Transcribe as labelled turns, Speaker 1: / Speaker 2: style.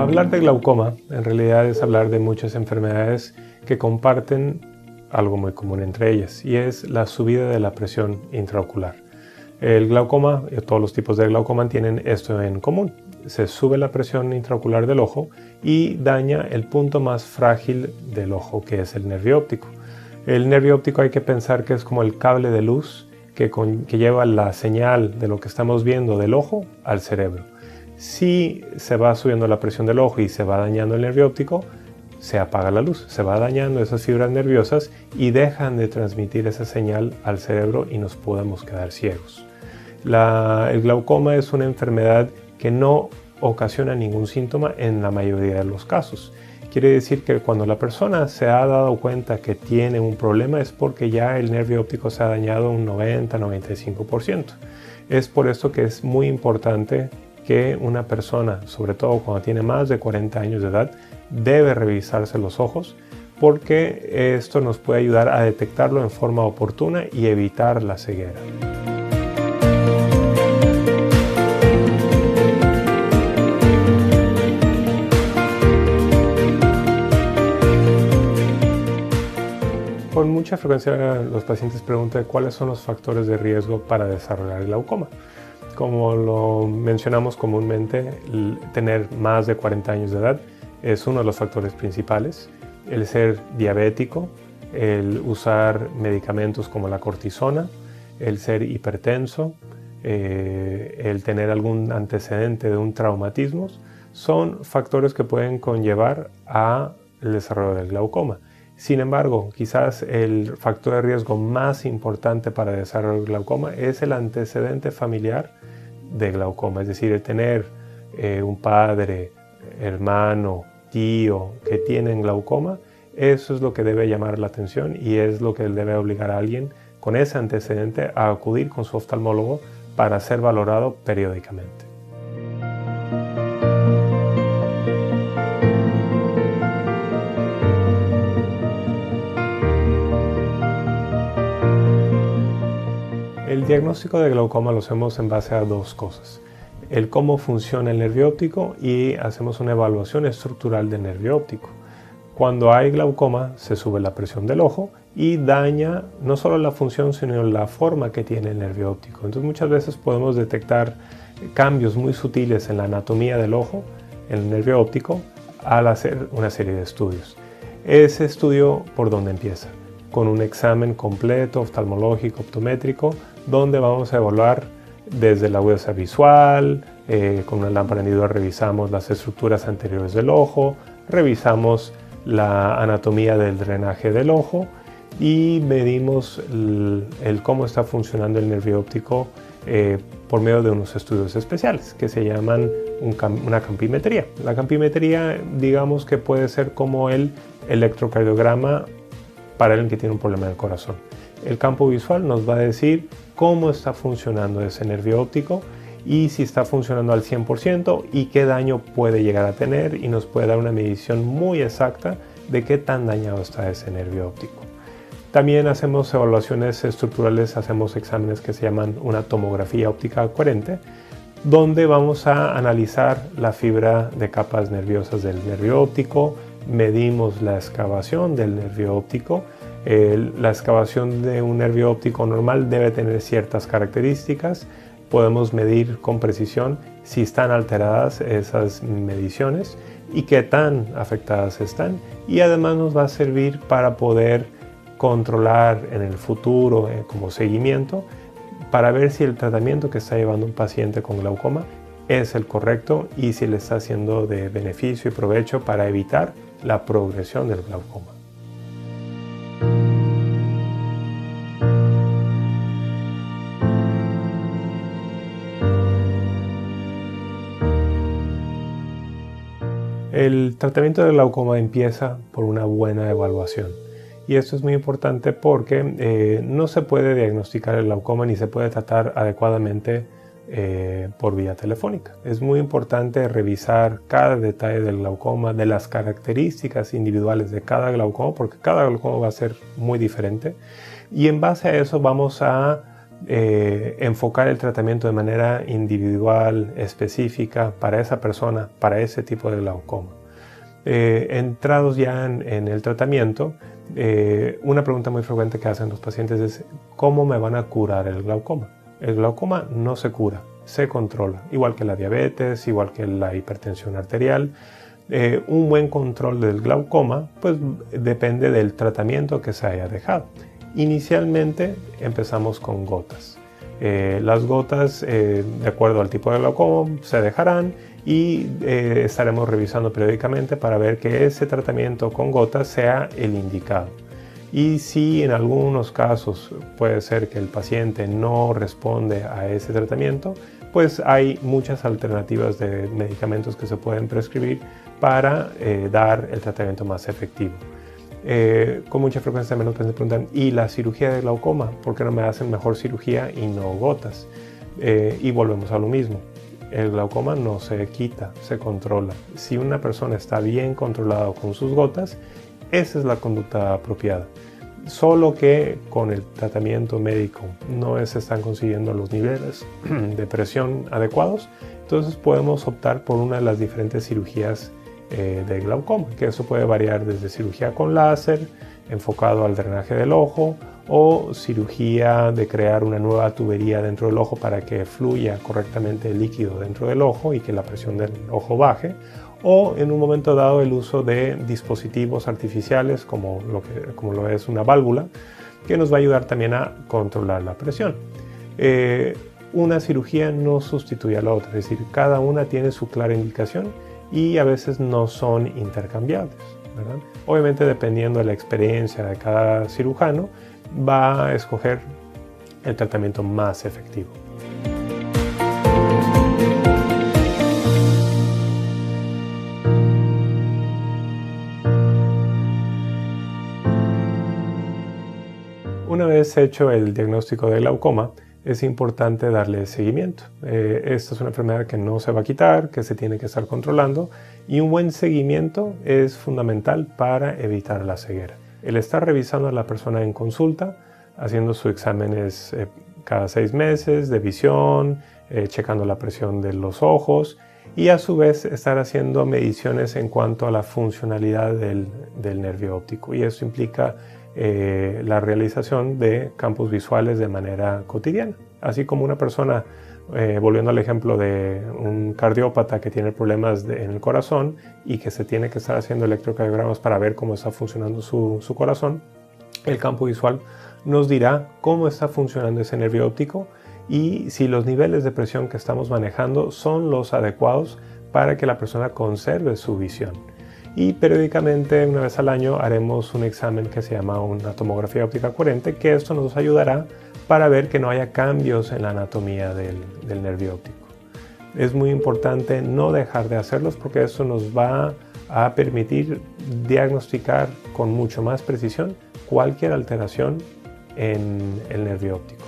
Speaker 1: Hablar de glaucoma en realidad es hablar de muchas enfermedades que comparten algo muy común entre ellas, y es la subida de la presión intraocular. El glaucoma, todos los tipos de glaucoma tienen esto en común: se sube la presión intraocular del ojo y daña el punto más frágil del ojo, que es el nervio óptico. El nervio óptico hay que pensar que es como el cable de luz que lleva la señal de lo que estamos viendo del ojo al cerebro. Si se va subiendo la presión del ojo y se va dañando el nervio óptico, se apaga la luz, se va dañando esas fibras nerviosas y dejan de transmitir esa señal al cerebro y nos podemos quedar ciegos. El glaucoma es una enfermedad que no ocasiona ningún síntoma en la mayoría de los casos. Quiere decir que cuando la persona se ha dado cuenta que tiene un problema es porque ya el nervio óptico se ha dañado un 90-95%. Es por esto que es muy importante que una persona, sobre todo cuando tiene más de 40 años de edad, debe revisarse los ojos, porque esto nos puede ayudar a detectarlo en forma oportuna y evitar la ceguera. Con mucha frecuencia los pacientes preguntan cuáles son los factores de riesgo para desarrollar glaucoma. Como lo mencionamos comúnmente, tener más de 40 años de edad es uno de los factores principales. El ser diabético, el usar medicamentos como la cortisona, el ser hipertenso, el tener algún antecedente de un traumatismo, son factores que pueden conllevar al desarrollo del glaucoma. Sin embargo, quizás el factor de riesgo más importante para desarrollar glaucoma es el antecedente familiar de glaucoma, es decir, el tener un padre, hermano, tío que tienen glaucoma. Eso es lo que debe llamar la atención y es lo que debe obligar a alguien con ese antecedente a acudir con su oftalmólogo para ser valorado periódicamente. El diagnóstico de glaucoma lo hacemos en base a dos cosas: el cómo funciona el nervio óptico y hacemos una evaluación estructural del nervio óptico. Cuando hay glaucoma se sube la presión del ojo y daña no solo la función sino la forma que tiene el nervio óptico. Entonces muchas veces podemos detectar cambios muy sutiles en la anatomía del ojo, en el nervio óptico, al hacer una serie de estudios. Ese estudio, ¿por dónde empieza? Con un examen completo, oftalmológico, optométrico, donde vamos a evaluar desde la agudeza visual, con una lámpara individual revisamos las estructuras anteriores del ojo, revisamos la anatomía del drenaje del ojo y medimos el cómo está funcionando el nervio óptico por medio de unos estudios especiales que se llaman una campimetría. La campimetría, digamos que puede ser como el electrocardiograma para alguien que tiene un problema del corazón. El campo visual nos va a decir cómo está funcionando ese nervio óptico y si está funcionando al 100% y qué daño puede llegar a tener, y nos puede dar una medición muy exacta de qué tan dañado está ese nervio óptico. También hacemos evaluaciones estructurales, hacemos exámenes que se llaman una tomografía óptica coherente, donde vamos a analizar la fibra de capas nerviosas del nervio óptico, medimos la excavación del nervio óptico. La excavación de un nervio óptico normal debe tener ciertas características. Podemos medir con precisión si están alteradas esas mediciones y qué tan afectadas están, y además nos va a servir para poder controlar en el futuro como seguimiento, para ver si el tratamiento que está llevando un paciente con glaucoma es el correcto y si le está siendo de beneficio y provecho para evitar la progresión del glaucoma. El tratamiento del glaucoma empieza por una buena evaluación, y esto es muy importante porque no se puede diagnosticar el glaucoma ni se puede tratar adecuadamente por vía telefónica. Es muy importante revisar cada detalle del glaucoma, de las características individuales de cada glaucoma, porque cada glaucoma va a ser muy diferente, y en base a eso vamos a enfocar el tratamiento de manera individual, específica, para esa persona, para ese tipo de glaucoma. Entrados ya en el tratamiento, una pregunta muy frecuente que hacen los pacientes es ¿cómo me van a curar el glaucoma? El glaucoma no se cura, se controla, igual que la diabetes, igual que la hipertensión arterial. Un buen control del glaucoma pues depende del tratamiento que se haya dejado. Inicialmente empezamos con gotas. Las gotas, de acuerdo al tipo de glaucoma, se dejarán y estaremos revisando periódicamente para ver que ese tratamiento con gotas sea el indicado. Y si en algunos casos puede ser que el paciente no responde a ese tratamiento, pues hay muchas alternativas de medicamentos que se pueden prescribir para dar el tratamiento más efectivo. Con mucha frecuencia también los pacientes preguntan, ¿y la cirugía de glaucoma? ¿Por qué no me hacen mejor cirugía y no gotas? Y volvemos a lo mismo. El glaucoma no se quita, se controla. Si una persona está bien controlada con sus gotas, esa es la conducta apropiada. Solo que con el tratamiento médico no se están consiguiendo los niveles de presión adecuados, entonces podemos optar por una de las diferentes cirugías de glaucoma, que eso puede variar desde cirugía con láser, enfocado al drenaje del ojo, o cirugía de crear una nueva tubería dentro del ojo para que fluya correctamente el líquido dentro del ojo y que la presión del ojo baje, o en un momento dado el uso de dispositivos artificiales como lo es una válvula, que nos va a ayudar también a controlar la presión. Una cirugía no sustituye a la otra, es decir, cada una tiene su clara indicación y a veces no son intercambiables, ¿verdad? Obviamente, dependiendo de la experiencia de cada cirujano, va a escoger el tratamiento más efectivo. Una vez hecho el diagnóstico de glaucoma, es importante darle seguimiento. Esta es una enfermedad que no se va a quitar, que se tiene que estar controlando, y un buen seguimiento es fundamental para evitar la ceguera. El estar revisando a la persona en consulta, haciendo sus exámenes cada 6 meses de visión, checando la presión de los ojos y a su vez estar haciendo mediciones en cuanto a la funcionalidad del nervio óptico, y eso implica la realización de campos visuales de manera cotidiana. Así como una persona, volviendo al ejemplo de un cardiópata que tiene problemas en el corazón y que se tiene que estar haciendo electrocardiogramas para ver cómo está funcionando su corazón, el campo visual nos dirá cómo está funcionando ese nervio óptico y si los niveles de presión que estamos manejando son los adecuados para que la persona conserve su visión. Y periódicamente, una vez al año, haremos un examen que se llama una tomografía óptica coherente, que esto nos ayudará para ver que no haya cambios en la anatomía del nervio óptico. Es muy importante no dejar de hacerlos porque eso nos va a permitir diagnosticar con mucho más precisión cualquier alteración en el nervio óptico.